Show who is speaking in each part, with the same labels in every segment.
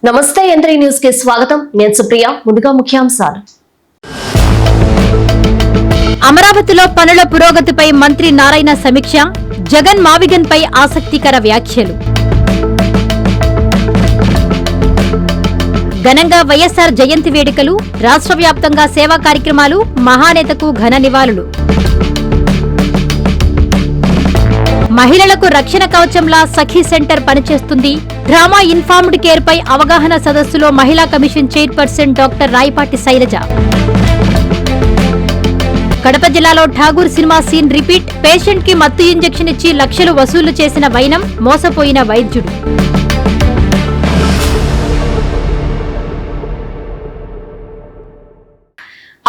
Speaker 1: నమస్తే యంత్రి న్యూస్ కి స్వాగతం. నేను సుప్రియ. ముందుగా ముఖ్యాంశాలు.
Speaker 2: అమరావతిలో పనుల పురోగతిపై మంత్రి నారాయణ సమీక్ష. జగన్ మావిగన్ పై ఆసక్తికర వ్యాఖ్యలు. ఘనంగా వైఎస్సార్ జయంతి వేడుకలు. రాష్ట్ర వ్యాప్తంగా సేవా కార్యక్రమాలు. మహానేతకు ఘన నివాళులు. మహిళలకు రక్షణ కవచంలా సఖీ సెంటర్ పనిచేస్తుంది. డ్రామా ఇన్ఫార్మ్డ్ కేర్ పై అవగాహన సదస్సులో మహిళా commission chairperson doctor Rayapati Sailaja. Kadapa జిల్లాలో Tagore cinema scene repeat. Patient కి మత్తు ఇంజెక్షన్ ఇచ్చి లక్షలు వసూలు చేసిన వైనం. మోసపోయిన వైద్యుడు.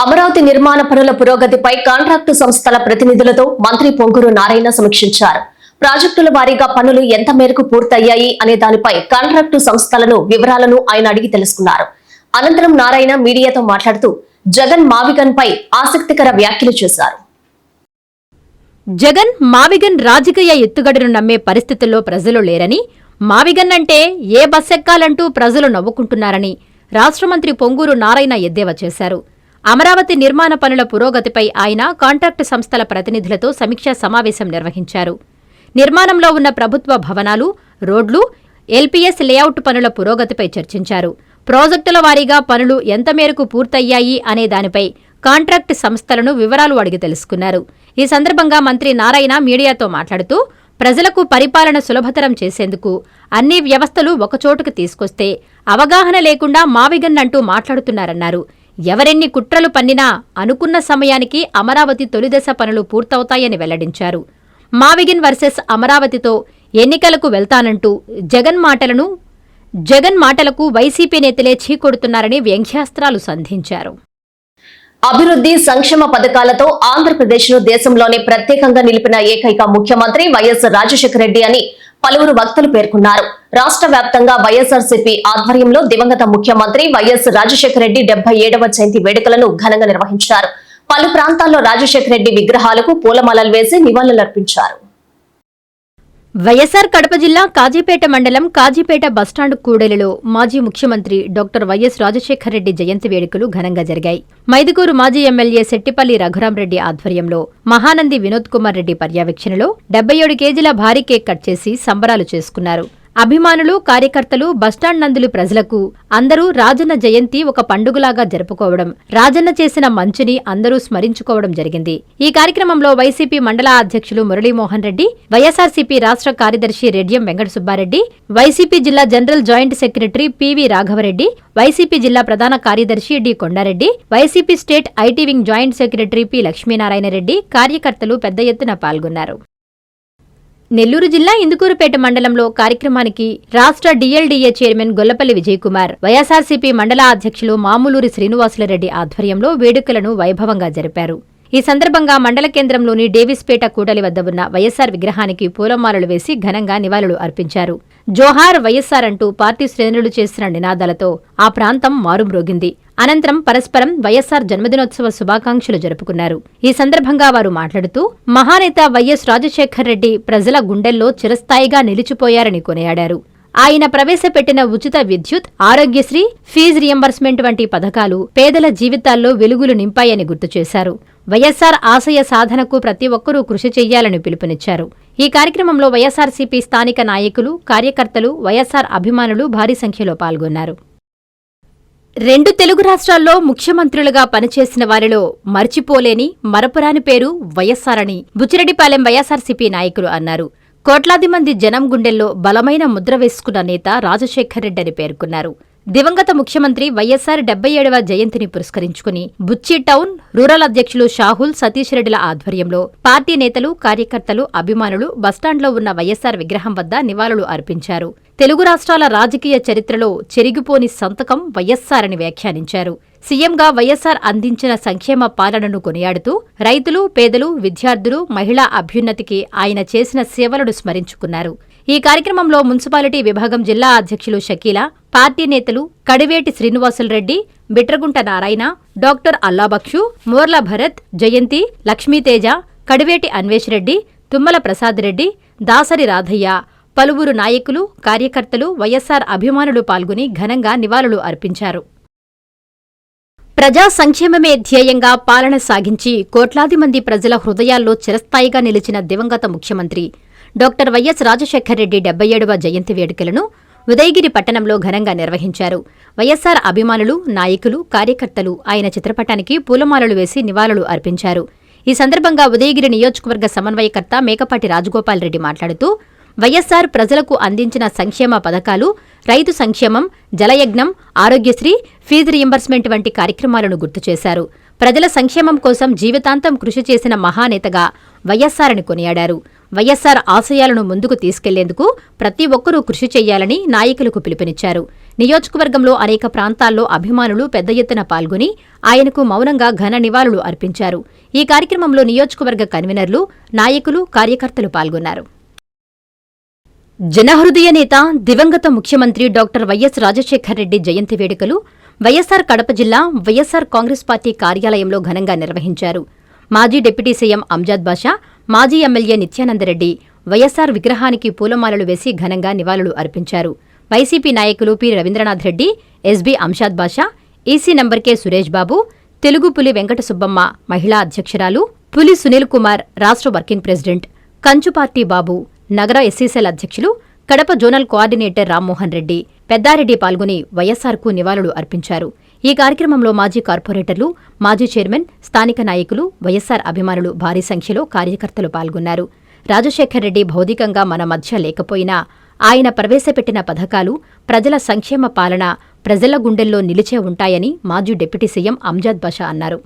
Speaker 1: అమరావతి నిర్మాణ పనుల పురోగతిపై కాంట్రాక్టు సంస్థల ప్రతినిధులతో మంత్రి పొంగూరు నారాయణ సమీక్షించారు. ప్రాజెక్టుల వారీగా పనులు ఎంత మేరకు పూర్తయ్యాయి అనే దానిపై కాంట్రాక్టు సంస్థలను వివరాలను ఆయన అడిగి తెలుసుకున్నారు. అనంతరం నారాయణ మీడియాతో మాట్లాడుతూ జగన్ మావిగన్ పై ఆసక్తికర వ్యాఖ్యలు చేశారు.
Speaker 2: జగన్ మావిగన్ రాజకీయ ఎత్తుగడను నమ్మే పరిస్థితుల్లో ప్రజలు లేరని, మావిగన్ అంటే ఏ బస్సెక్కాలంటూ ప్రజలు నవ్వుకుంటున్నారని రాష్ట్ర మంత్రి పొంగూరు నారాయణ ఎద్దేవా చేశారు. అమరావతి నిర్మాణ పనుల పురోగతిపై ఆయన కాంట్రాక్టు సంస్థల ప్రతినిధులతో సమీక్షా సమావేశం నిర్వహించారు. నిర్మాణంలో ఉన్న ప్రభుత్వ భవనాలు, రోడ్లు, ఎల్పీఎస్ లేఅవుట్ పనుల పురోగతిపై చర్చించారు. ప్రాజెక్టుల వారీగా పనులు ఎంత మేరకు పూర్తయ్యాయి అనే దానిపై కాంట్రాక్టు సంస్థలను వివరాలు అడిగి తెలుసుకున్నారు. ఈ సందర్భంగా మంత్రి నారాయణ మీడియాతో మాట్లాడుతూ ప్రజలకు పరిపాలన సులభతరం చేసేందుకు అన్ని వ్యవస్థలు ఒకచోటుకు తీసుకొస్తే అవగాహన లేకుండా మావిగన్నంటూ మాట్లాడుతున్నారన్నారు. ఎవరెన్ని కుట్రలు పన్నినా అనుకున్న సమయానికి అమరావతి తొలిదశ పనులు పూర్తవుతాయని వెల్లడించారు. మావిగన్ వర్సెస్ అమరావతితో ఎన్నికలకు వెళ్తానంటూ జగన్ మాటలకు వైసీపీ నేతలే చీకొడుతున్నారని వ్యంగ్యాస్త్రాలు సంధించారు.
Speaker 1: అభివృద్ధి సంక్షేమ పథకాలతో ఆంధ్రప్రదేశ్ ను దేశంలోనే ప్రత్యేకంగా నిలిపిన ఏకైక ముఖ్యమంత్రి వైఎస్ రాజశేఖర రెడ్డి అని పలువురు వక్తలు పేర్కొన్నారు. రాష్ట్ర వ్యాప్తంగా వైఎస్ఆర్సీపీ ఆధ్వర్యంలో దివంగత ముఖ్యమంత్రి వైఎస్ రాజశేఖర రెడ్డి 77వ జయంతి వేడుకలను ఘనంగా నిర్వహించారు. పలు ప్రాంతాల్లో రాజశేఖర రెడ్డి విగ్రహాలకు పూలమాలలు వేసి నివాళులర్పించారు.
Speaker 2: వైఎస్సార్ కడప జిల్లా కాజీపేట మండలం కాజీపేట బస్టాండ్ కూడలిలో మాజీ ముఖ్యమంత్రి డాక్టర్ వైఎస్ రాజశేఖర రెడ్డి జయంతి వేడుకలు ఘనంగా జరిగాయి. మైదుగూరు మాజీ ఎమ్మెల్యే శెట్టిపల్లి రఘురాంరెడ్డి ఆధ్వర్యంలో మహానంది వినోద్ కుమార్ రెడ్డి పర్యవేక్షణలో 77 కేజీల భారీ కేక్ కట్ చేసి సంబరాలు చేసుకున్నారు. అభిమానులు, కార్యకర్తలు, బస్టాండ్ నందులు ప్రజలకు అందరూ రాజన్న జయంతి ఒక పండుగలాగా జరుపుకోవడం, రాజన్న చేసిన మంచిని అందరూ స్మరించుకోవడం జరిగింది. ఈ కార్యక్రమంలో వైసీపీ మండల అధ్యక్షులు మురళీమోహన్ రెడ్డి, వైఎస్ఆర్సీపీ రాష్ట్ర కార్యదర్శి రెడ్యం వెంకట సుబ్బారెడ్డి, వైసీపీ జిల్లా general joint secretary PV Raghavareddy, YCP జిల్లా ప్రధాన కార్యదర్శి D Kondareddy, YCP state IT wing joint secretary P Lakshminarayanareddy కార్యకర్తలు పెద్ద ఎత్తున పాల్గొన్నారు. నెల్లూరు జిల్లా ఇందుకూరుపేట మండలంలో కార్యక్రమానికి రాష్ట్ర డీఎల్డీఏ చైర్మన్ గొల్లపల్లి విజయకుమార్, వైఎస్ఆర్సీపీ మండల అధ్యక్షులు మామూలూరి శ్రీనివాసులరెడ్డి ఆధ్వర్యంలో వేడుకలను వైభవంగా జరిపారు. ఈ సందర్భంగా మండల కేంద్రంలోని డేవిస్పేట కూడలి వద్ద ఉన్న వైఎస్సార్ విగ్రహానికి పూలమాలలు వేసి ఘనంగా నివాళులు అర్పించారు. జోహార్ వైఎస్సార్ అంటూ పార్టీ శ్రేణులు చేసిన నినాదాలతో ఆ ప్రాంతం మారుమ్రోగింది. అనంతరం పరస్పరం వైఎస్సార్ జన్మదినోత్సవ శుభాకాంక్షలు జరుపుకున్నారు. ఈ సందర్భంగా వారు మాట్లాడుతూ మహానేత వైఎస్ రాజశేఖర్ రెడ్డి ప్రజల గుండెల్లో చిరస్థాయిగా నిలిచిపోయారని కొనియాడారు. ఆయన ప్రవేశపెట్టిన ఉచిత విద్యుత్, ఆరోగ్యశ్రీ, ఫీజు రియంబర్స్మెంట్ వంటి పథకాలు పేదల జీవితాల్లో వెలుగులు నింపాయని గుర్తు చేశారు. వైఎస్సార్ ఆశయ సాధనకు ప్రతి ఒక్కరూ కృషి చెయ్యాలని పిలుపునిచ్చారు. ఈ కార్యక్రమంలో వైఎస్సార్సీపీ స్థానిక నాయకులు, కార్యకర్తలు, వైఎస్సార్ అభిమానులు భారీ సంఖ్యలో పాల్గొన్నారు. 2 తెలుగు రాష్ట్రాల్లో ముఖ్యమంత్రులుగా పనిచేసిన వారిలో మర్చిపోలేని, మరపురాని పేరు వైఎస్సార్ అని బుచ్చిరెడ్డిపాలెం వైఎస్సార్సీపీ నాయకులు అన్నారు. కోట్లాది మంది జనం గుండెల్లో బలమైన ముద్ర వేసుకున్న నేత రాజశేఖర్ రెడ్డి అని పేర్కొన్నారు. దివంగత ముఖ్యమంత్రి వైఎస్సార్ 77వ జయంతిని పురస్కరించుకుని బుచ్చి టౌన్ రూరల్ అధ్యక్షులు షాహుల్ సతీష్ రెడ్డిల ఆధ్వర్యంలో పార్టీ నేతలు, కార్యకర్తలు, అభిమానులు బస్టాండ్లో ఉన్న వైఎస్సార్ విగ్రహం వద్ద నివాళులు అర్పించారు. తెలుగు రాష్ట్రాల రాజకీయ చరిత్రలో చెరిగిపోని సంతకం వైఎస్సార్ అని వ్యాఖ్యానించారు. సీఎంగా వైఎస్సార్ అందించిన సంక్షేమ పాలనను కొనియాడుతూ రైతులు, పేదలు, విద్యార్థులు, మహిళా అభ్యున్నతికి ఆయన చేసిన సేవలను స్మరించుకున్నారు. ఈ కార్యక్రమంలో మున్సిపాలిటీ విభాగం జిల్లా అధ్యక్షులు షకీలా, పార్టీ నేతలు కడివేటి శ్రీనివాసులరెడ్డి, బిట్రగుంట నారాయణ, డాక్టర్ అల్లాబక్షు, మోర్ల భరత్, జయంతి, లక్ష్మీతేజ, కడివేటి అన్వేష్ రెడ్డి, తుమ్మల ప్రసాద్ రెడ్డి, దాసరి రాధయ్య, పలువురు నాయకులు, కార్యకర్తలు, వైఎస్సార్ అభిమానులు పాల్గొని ఘనంగా నివాళులు అర్పించారు. ప్రజా సంక్షేమమే ధ్యేయంగా పాలన సాగించి కోట్లాది మంది ప్రజల హృదయాల్లో చిరస్థాయిగా నిలిచిన దివంగత ముఖ్యమంత్రి డాక్టర్ వైఎస్ రాజశేఖరరెడ్డి 77వ జయంతి వేడుకలను ఉదయగిరి పట్టణంలో ఘనంగా నిర్వహించారు. వైఎస్సార్ అభిమానులు, నాయకులు, కార్యకర్తలు ఆయన చిత్రపటానికి పూలమాలలు వేసి నివాళులు అర్పించారు. ఈ సందర్భంగా ఉదయగిరి నియోజకవర్గ సమన్వయకర్త మేకపాటి రాజగోపాల్ రెడ్డి మాట్లాడుతూ వైఎస్సార్ ప్రజలకు అందించిన సంక్షేమ పథకాలు, రైతు సంక్షేమం, జలయజ్ఞం, ఆరోగ్యశ్రీ, ఫీజు రీయింబర్స్మెంట్ వంటి కార్యక్రమాలను గుర్తు చేశారు. ప్రజల సంక్షేమం కోసం జీవితాంతం కృషి చేసిన మహానేతగా వైఎస్సార్ని కొనియాడారు. వైఎస్సార్ ఆశయాలను ముందుకు తీసుకెళ్లేందుకు ప్రతి ఒక్కరూ కృషి చేయాలని నాయకులకు పిలుపునిచ్చారు. నియోజకవర్గంలో అనేక ప్రాంతాల్లో అభిమానులు పెద్ద ఎత్తున పాల్గొని ఆయనకు మౌనంగా ఘన నివాళులు అర్పించారు. ఈ కార్యక్రమంలో నియోజకవర్గ కన్వీనర్లు, నాయకులు, కార్యకర్తలు పాల్గొన్నారు. జనహృదయ నేత, దివంగత ముఖ్యమంత్రి డాక్టర్ వైఎస్ రాజశేఖరరెడ్డి జయంతి వేడుకలు వైఎస్సార్ కడప జిల్లా వైఎస్సార్ కాంగ్రెస్ పార్టీ కార్యాలయంలో ఘనంగా నిర్వహించారు. మాజీ డిప్యూటీ సీఎం అంజాద్ బాషా, మాజీ ఎమ్మెల్యే నిత్యానందరెడ్డి వైఎస్సార్ విగ్రహానికి పూలమాలలు వేసి ఘనంగా నివాళులు అర్పించారు. వైసీపీ నాయకులు పి రవీంద్రనాథ్ రెడ్డి, ఎస్బీ అంషాద్ బాషా, EC number K Suresh Babu, Telugu పులి వెంకట సుబ్బమ్మ మహిళా అధ్యక్షురాలు, పులి సునీల్ కుమార్ రాష్ట్ర వర్కింగ్ ప్రెసిడెంట్, కంచుపార్టీ బాబు, నగర ఎస్సీసెల్ అధ్యక్షులు, కడప జోనల్ కోఆర్డినేటర్ రామ్మోహన్ రెడ్డి, పెద్దారెడ్డి పాల్గొని వైఎస్సార్కు నివాళులు అర్పించారు. ఈ కార్యక్రమంలో మాజీ కార్పొరేటర్లు, మాజీ చైర్మన్, స్థానిక నాయకులు, వైఎస్సార్ అభిమానులు భారీ సంఖ్యలో కార్యకర్తలు పాల్గొన్నారు. రాజశేఖరరెడ్డి భౌతికంగా మన మధ్య లేకపోయినా ఆయన ప్రవేశపెట్టిన పథకాలు, ప్రజల సంక్షేమ పాలన ప్రజల గుండెల్లో నిలిచే ఉంటాయని మాజీ డిప్యూటీ సీఎం అంజాద్ బాషా అన్నారు.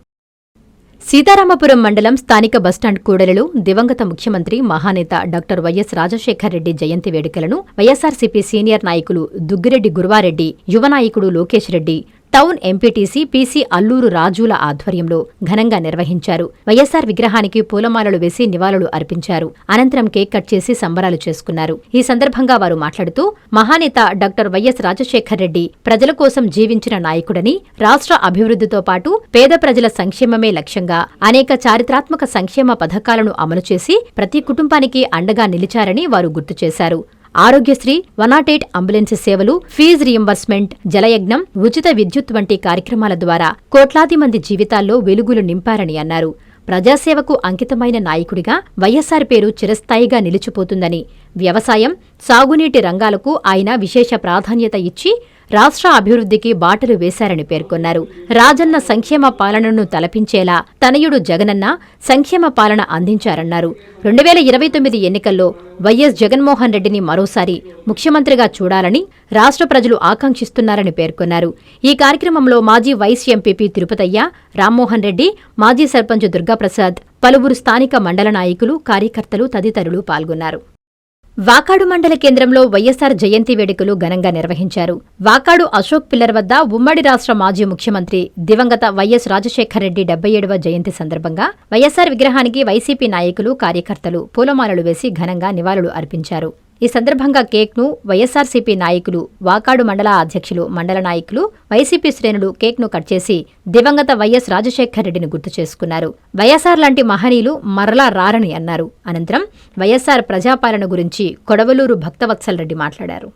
Speaker 2: సీతారామపురం మండలం స్థానిక బస్టాండ్ కూడలిలో దివంగత ముఖ్యమంత్రి, మహానేత డాక్టర్ వైఎస్ రాజశేఖరరెడ్డి జయంతి వేడుకలను వైఎస్సార్సీపీ సీనియర్ నాయకులు దుగ్గిరెడ్డి గురువారెడ్డి, యువ నాయకుడు Lokesh Reddy, town MPTC PC Alluru రాజుల ఆధ్వర్యంలో ఘనంగా నిర్వహించారు. వైఎస్సార్ విగ్రహానికి పూలమాలలు వేసి నివాళులు అర్పించారు. అనంతరం కేక్ కట్ చేసి సంబరాలు చేసుకున్నారు. ఈ సందర్భంగా వారు మాట్లాడుతూ మహానేత డాక్టర్ వైఎస్ రాజశేఖరరెడ్డి ప్రజల కోసం జీవించిన నాయకుడని, రాష్ట్ర అభివృద్ధితో పాటు పేద ప్రజల సంక్షేమమే లక్ష్యంగా అనేక చారిత్రాత్మక సంక్షేమ పథకాలను అమలు చేసి ప్రతి కుటుంబానికి అండగా నిలిచారని వారు గుర్తు చేశారు. ఆరోగ్యశ్రీ, 108 అంబులెన్స్ సేవలు, ఫీజు రీయింబర్స్మెంట్, జలయజ్ఞం, ఉచిత విద్యుత్ వంటి కార్యక్రమాల ద్వారా కోట్లాది మంది జీవితాల్లో వెలుగులు నింపారని అన్నారు. ప్రజాసేవకు అంకితమైన నాయకుడిగా వైఎస్సార్ పేరు చిరస్థాయిగా నిలిచిపోతుందని, వ్యవసాయం, సాగునీటి రంగాలకు ఆయన విశేష ప్రాధాన్యత ఇచ్చి రాష్ట్ర అభివృద్ధికి బాటలు వేశారని పేర్కొన్నారు. రాజన్న సంక్షేమ పాలనను తలపించేలా తనయుడు జగనన్న సంక్షేమ పాలన అందించారన్నారు. 2029 ఎన్నికల్లో వైఎస్ జగన్మోహన్ రెడ్డిని మరోసారి ముఖ్యమంత్రిగా చూడాలని రాష్ట్ర ప్రజలు ఆకాంక్షిస్తున్నారని పేర్కొన్నారు. ఈ కార్యక్రమంలో మాజీ వైస్ ఎంపీపీ తిరుపతయ్య, రామ్మోహన్ రెడ్డి, మాజీ సర్పంచ్ దుర్గాప్రసాద్, పలువురు స్థానిక మండల నాయకులు, కార్యకర్తలు తదితరులు పాల్గొన్నారు. వాకాడు మండల కేంద్రంలో వైఎస్సార్ జయంతి వేడుకలు ఘనంగా నిర్వహించారు. వాకాడు అశోక్ పిల్లర్ వద్ద ఉమ్మడి రాష్ట్ర మాజీ ముఖ్యమంత్రి దివంగత వైఎస్ రాజశేఖరరెడ్డి 77వ జయంతి సందర్భంగా వైఎస్సార్ విగ్రహానికి వైసీపీ నాయకులు, కార్యకర్తలు పూలమాలలు వేసి ఘనంగా నివాళులు అర్పించారు. ఈ సందర్భంగా కేక్ను వైఎస్సార్సీపీ నాయకులు, వాకాడు మండల అధ్యక్షులు, మండల నాయకులు, వైసీపీ శ్రేణులు కేక్ను కట్ చేసి దివంగత వైఎస్ రాజశేఖరరెడ్డిని గుర్తు చేసుకున్నారు. వైఎస్సార్ లాంటి మహనీయులు మరలా రారని అన్నారు. అనంతరం వైఎస్సార్ ప్రజాపాలన గురించి కొడవలూరు భక్తవత్సల్ రెడ్డి మాట్లాడారు.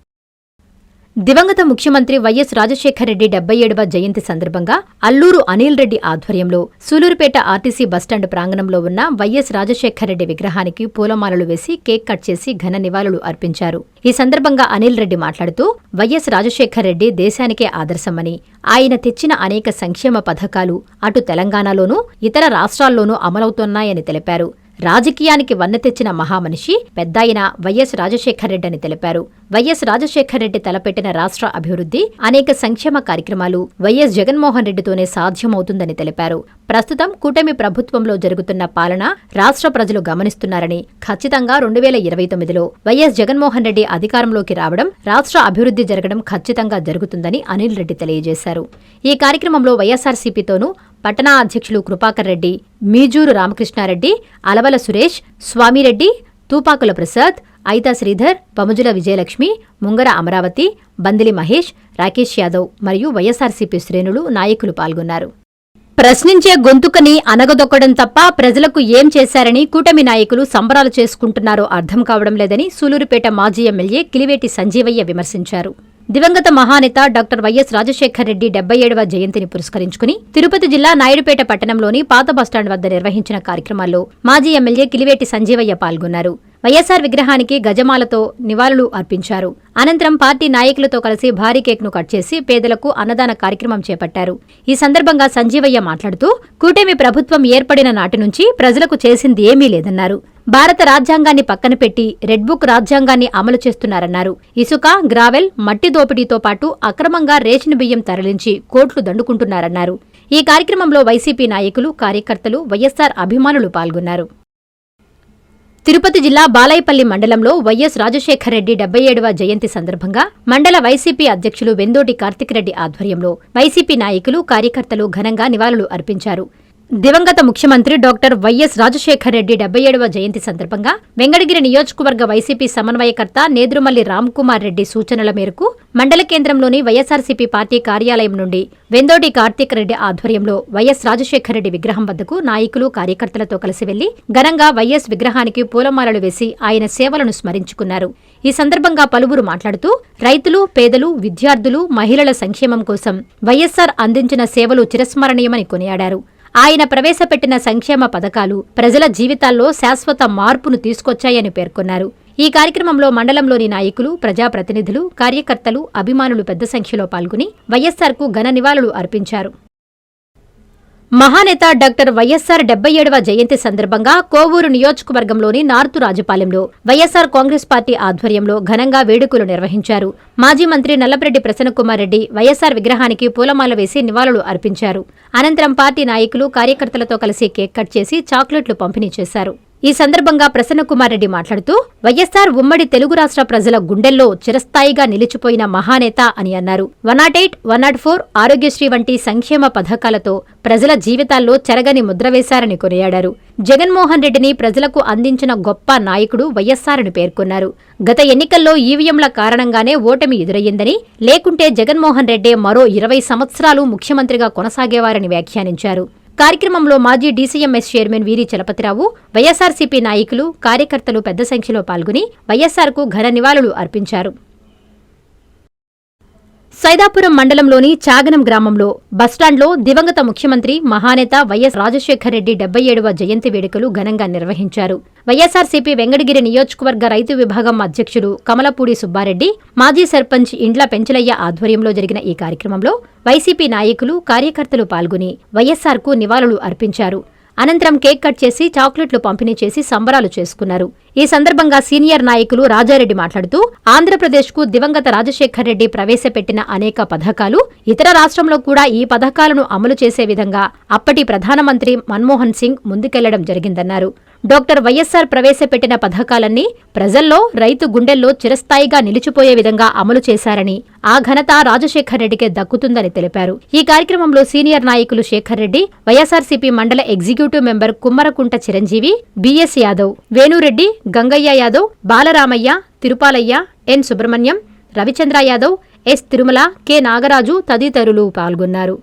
Speaker 2: దివంగత ముఖ్యమంత్రి వైఎస్ రాజశేఖరరెడ్డి 77వ జయంతి సందర్భంగా అల్లూరు అనిల్ రెడ్డి ఆధ్వర్యంలో సూలూరుపేట ఆర్టీసీ బస్టాండ్ ప్రాంగణంలో ఉన్న వైఎస్ రాజశేఖరరెడ్డి విగ్రహానికి పూలమాలలు వేసి కేక్ కట్ చేసి ఘన నివాళులు అర్పించారు. ఈ సందర్భంగా అనిల్ రెడ్డి మాట్లాడుతూ వైఎస్ రాజశేఖరరెడ్డి దేశానికే ఆదర్శమని, ఆయన తెచ్చిన అనేక సంక్షేమ పథకాలు అటు తెలంగాణలోనూ ఇతర రాష్ట్రాల్లోనూ అమలవుతున్నాయని తెలిపారు. రాజకీయానికి వన్నె తెచ్చిన మహామనిషి పెద్దాయన వైఎస్ రాజశేఖరరెడ్డి అని తెలిపారు. వైఎస్ రాజశేఖరరెడ్డి తలపెట్టిన రాష్ట్ర అభివృద్ధి, అనేక సంక్షేమ కార్యక్రమాలు వైఎస్ జగన్మోహన్ రెడ్డితోనే సాధ్యమవుతుందని తెలిపారు. ప్రస్తుతం కూటమి ప్రభుత్వంలో జరుగుతున్న పాలన రాష్ట్ర ప్రజలు గమనిస్తున్నారని, ఖచ్చితంగా 2029లో వైఎస్ జగన్మోహన్ రెడ్డి అధికారంలోకి రావడం, రాష్ట్ర అభివృద్ధి జరగడం ఖచ్చితంగా జరుగుతుందని అనిల్ రెడ్డి తెలియజేశారు. ఈ కార్యక్రమంలో వైఎస్సార్సీపీతోనూ పట్టణ అధ్యక్షులు కృపాకర్ రెడ్డి, మీజూరు రామకృష్ణారెడ్డి, అలవల సురేష్, స్వామిరెడ్డి, తూపాకుల ప్రసాద్, ఐతా శ్రీధర్, పముజుల విజయలక్ష్మి, ముంగర అమరావతి, బందిలి మహేష్, రాకేష్ యాదవ్ మరియు వైఎస్సార్సీపీ శ్రేణులు, నాయకులు పాల్గొన్నారు. ప్రశ్నించే గొంతుకని అనగదొక్కడం తప్ప ప్రజలకు ఏం చేశారని కూటమి నాయకులు సంబరాలు చేసుకుంటున్నారో అర్థం కావడం లేదని సూలూరుపేట మాజీ ఎమ్మెల్యే కిలివేటి సంజీవయ్య విమర్శించారు. దివంగత మహానేత డాక్టర్ వైఎస్ రాజశేఖర్ రెడ్డి 77వ జయంతిని పురస్కరించుకుని తిరుపతి జిల్లా నాయుడుపేట పట్టణంలోని పాత బస్టాండ్ వద్ద నిర్వహించిన కార్యక్రమాల్లో మాజీ ఎమ్మెల్యే కిలివేటి సంజీవయ్య పాల్గొన్నారు. వైఎస్సార్ విగ్రహానికి గజమాలతో నివాళులు అర్పించారు. అనంతరం పార్టీ నాయకులతో కలిసి భారీ కేక్ను కట్ చేసి పేదలకు అన్నదాన కార్యక్రమం చేపట్టారు. ఈ సందర్భంగా సంజీవయ్య మాట్లాడుతూ కూటమి ప్రభుత్వం ఏర్పడిన నాటి నుంచి ప్రజలకు చేసింది ఏమీ లేదన్నారు. భారత రాజ్యాంగాన్ని పక్కన పెట్టి రెడ్ బుక్ రాజ్యాంగాన్ని అమలు చేస్తున్నారన్నారు. ఇసుక, గ్రావెల్, మట్టి దోపిడీతో పాటు అక్రమంగా రేషన్ బియ్యం తరలించి కోట్లు దండుకుంటున్నారన్నారు. ఈ కార్యక్రమంలో వైసీపీ నాయకులు, కార్యకర్తలు, వైఎస్సార్ అభిమానులు పాల్గొన్నారు. తిరుపతి జిల్లా బాలాయపల్లి మండలంలో వైఎస్ రాజశేఖర్ రెడ్డి 77వ జయంతి సందర్భంగా మండల వైసీపీ అధ్యక్షులు వెందోటి కార్తిక్ రెడ్డి ఆధ్వర్యంలో వైసీపీ నాయకులు, కార్యకర్తలు ఘనంగా నివాళులు అర్పించారు. దివంగత ముఖ్యమంత్రి డాక్టర్ వైఎస్ రాజశేఖర్ రెడ్డి 77వ జయంతి సందర్భంగా వెంకటగిరి నియోజకవర్గ వైసీపీ సమన్వయకర్త నేదురుమల్లి రామ్కుమార్ రెడ్డి సూచనల మేరకు మండల కేంద్రంలోని వైఎస్సార్సీపీ పార్టీ కార్యాలయం నుండి వెందోటి కార్తిక్ రెడ్డి ఆధ్వర్యంలో వైఎస్ రాజశేఖర్ రెడ్డి విగ్రహం వద్దకు నాయకులు, కార్యకర్తలతో కలిసి వెళ్లి ఘనంగా వైఎస్ విగ్రహానికి పూలమాలలు వేసి ఆయన సేవలను స్మరించుకున్నారు. ఈ సందర్భంగా పలువురు మాట్లాడుతూ రైతులు, పేదలు, విద్యార్థులు, మహిళల సంక్షేమం కోసం వైఎస్సార్ అందించిన సేవలు చిరస్మరణీయమని కొనియాడారు. ఆయన ప్రవేశపెట్టిన సంక్షేమ పథకాలు ప్రజల జీవితాల్లో శాశ్వత మార్పును తీసుకొచ్చాయని పేర్కొన్నారు. ఈ కార్యక్రమంలో మండలంలోని నాయకులు, ప్రజాప్రతినిధులు, కార్యకర్తలు, అభిమానులు పెద్ద సంఖ్యలో పాల్గొని వైఎస్సార్కు ఘన నివాళులు అర్పించారు. మహానేత డాక్టర్ వైఎస్సార్ 77వ జయంతి సందర్భంగా కోవూరు నియోజకవర్గంలోని నార్తు రాజపాలెంలో వైఎస్సార్ కాంగ్రెస్ పార్టీ ఆధ్వర్యంలో ఘనంగా వేడుకలు నిర్వహించారు. మాజీ మంత్రి నల్లపరెడ్డి ప్రసన్నకుమార్ రెడ్డి వైఎస్సార్ విగ్రహానికి పూలమాల వేసి నివాళులు అర్పించారు. అనంతరం పార్టీ నాయకులు, కార్యకర్తలతో కలిసి కేక్ కట్ చేసి చాక్లెట్లు పంపిణీ చేశారు. ఈ సందర్భంగా ప్రసన్నకుమార్ రెడ్డి మాట్లాడుతూ వైఎస్సార్ ఉమ్మడి తెలుగు రాష్ట్ర ప్రజల గుండెల్లో చిరస్థాయిగా నిలిచిపోయిన మహానేత అని అన్నారు. 108, 104, ఆరోగ్యశ్రీ వంటి సంక్షేమ పథకాలతో ప్రజల జీవితాల్లో చెరగని ముద్ర వేశారని కొనియాడారు. జగన్మోహన్ రెడ్డిని ప్రజలకు అందించిన గొప్ప నాయకుడు వైఎస్సార్ అని పేర్కొన్నారు. గత ఎన్నికల్లో ఈవీఎంల కారణంగానే ఓటమి ఎదురయ్యిందని, లేకుంటే జగన్మోహన్ రెడ్డి మరో 20 సంవత్సరాలు ముఖ్యమంత్రిగా కొనసాగేవారని వ్యాఖ్యానించారు. కార్యక్రమంలో మాజీ డీసీఎంఎస్ చైర్మన్ వీరి చలపతిరావు, వైఎస్సార్సీపీ నాయకులు, కార్యకర్తలు పెద్ద సంఖ్యలో పాల్గొని వైఎస్సార్కు ఘన నివాళులు అర్పించారు. సైదాపురం మండలంలోని చాగనం గ్రామంలో బస్టాండ్లో దివంగత ముఖ్యమంత్రి, మహానేత వైఎస్ రాజశేఖర్ రెడ్డి 77వ జయంతి వేడుకలు ఘనంగా నిర్వహించారు. వైఎస్సార్సీపీ వెంకటగిరి నియోజకవర్గ రైతు విభాగం అధ్యక్షుడు కమలపూడి సుబ్బారెడ్డి, మాజీ సర్పంచ్ ఇండ్ల పెంచలయ్య ఆధ్వర్యంలో జరిగిన ఈ కార్యక్రమంలో వైసీపీ నాయకులు, కార్యకర్తలు పాల్గొని వైఎస్సార్కు నివాళులు అర్పించారు. అనంతరం కేక్ కట్ చేసి చాక్లెట్లు పంపిణీ చేసి సంబరాలు చేసుకున్నారు. ఈ సందర్భంగా సీనియర్ నాయకులు రాజారెడ్డి మాట్లాడుతూ ఆంధ్రప్రదేశ్కు దివంగత రాజశేఖర్ రెడ్డి ప్రవేశపెట్టిన అనేక పథకాలు, ఇతర రాష్ట్రంలో కూడా ఈ పథకాలను అమలు చేసే విధంగా అప్పటి ప్రధానమంత్రి మన్మోహన్ సింగ్ ముందుకెళ్లడం జరిగిందన్నారు. డాక్టర్ వైఎస్సార్ ప్రవేశపెట్టిన పథకాలన్నీ ప్రజల్లో, రైతు గుండెల్లో చిరస్థాయిగా నిలిచిపోయే విధంగా అమలు చేశారని, ఆ ఘనత రాజశేఖర్ రెడ్డికే దక్కుతుందని తెలిపారు. ఈ కార్యక్రమంలో సీనియర్ నాయకులు శేఖర్ రెడ్డి, వైఎస్సార్సీపీ మండల executive member Kummarakunta Chiranjeevi, BS Yadav, Venureddy, Gangaiah Yadav, Balaramaiah, Tirupalaiah, N Subrahmanyam, Ravichandra Yadav, S Tirumala, K Nagaraju తదితరులు పాల్గొన్నారు.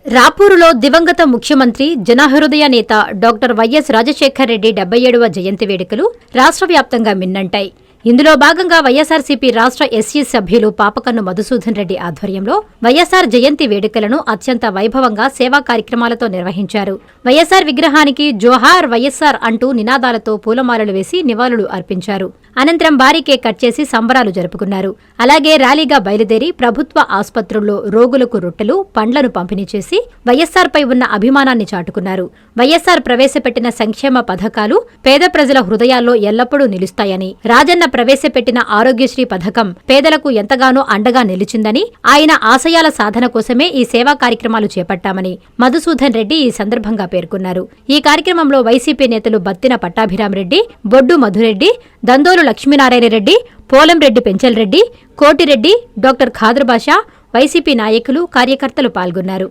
Speaker 2: రాపూరులో దివంగత ముఖ్యమంత్రి, జనహృదయ నేత డాక్టర్ వైఎస్ రాజశేఖర్ రెడ్డి 77వ జయంతి వేడుకలు రాష్ట్ర వ్యాప్తంగా మిన్నంటాయి. ఇందులో భాగంగా వైఎస్సార్సీపీ రాష్ట్ర ఎస్సీ సభ్యులు పాపకన్ను మధుసూదన్ రెడ్డి ఆధ్వర్యంలో వైఎస్సార్ జయంతి వేడుకలను అత్యంత వైభవంగా సేవా కార్యక్రమాలతో నిర్వహించారు. వైఎస్సార్ విగ్రహానికి జోహార్ వైఎస్సార్ అంటూ నినాదాలతో పూలమాలలు వేసి నివాళులు అర్పించారు. అనంతరం భారీ కేక్ కట్ చేసి సంబరాలు జరుపుకున్నారు. అలాగే ర్యాలీగా బయలుదేరి ప్రభుత్వ ఆసుపత్రుల్లో రోగులకు రొట్టెలు, పండ్లను పంపిణీ చేసి వైఎస్సార్పై ఉన్న అభిమానాన్ని చాటుకున్నారు. వైఎస్సార్ ప్రవేశపెట్టిన సంక్షేమ పథకాలు పేద ప్రజల హృదయాల్లో ఎల్లప్పుడూ నిలుస్తాయని, రాజన్న ప్రవేశపెట్టిన ఆరోగ్యశ్రీ పథకం పేదలకు ఎంతగానో అండగా నిలిచిందని, ఆయన ఆశయాల సాధన కోసమే ఈ సేవా కార్యక్రమాలు చేపట్టామని మధుసూదన్ రెడ్డి ఈ సందర్భంగా పేర్కొన్నారు. ఈ కార్యక్రమంలో వైసీపీ నేతలు బత్తిన పట్టాభిరామరెడ్డి, బొడ్డు మధురెడ్డి, దందోలు లక్ష్మీనారాయణరెడ్డి, పోలంరెడ్డి పెంచల్రెడ్డి, కోటిరెడ్డి, డాక్టర్ ఖాదర్ బాషా, వైసీపీ నాయకులు, కార్యకర్తలు పాల్గొన్నారు.